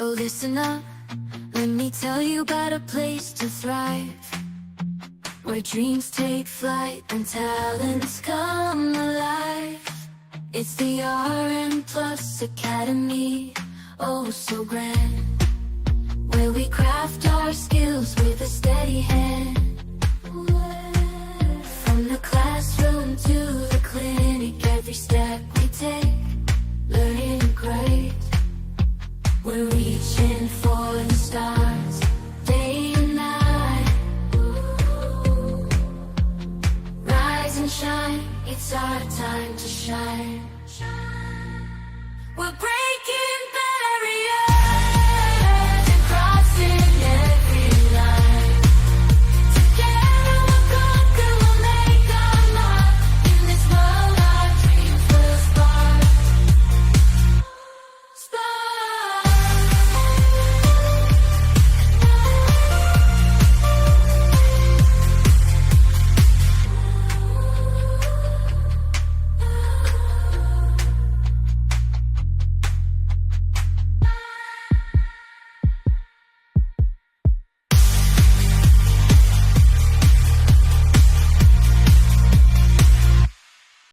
Yo, listen up, let me tell you about a place to thrive, where dreams take flight and talents come alive. It's the RN Plus Academy, oh so grand, where we craft our skills with a steady hand. From the classroom to the clinic, every step we take, learning great, we're reaching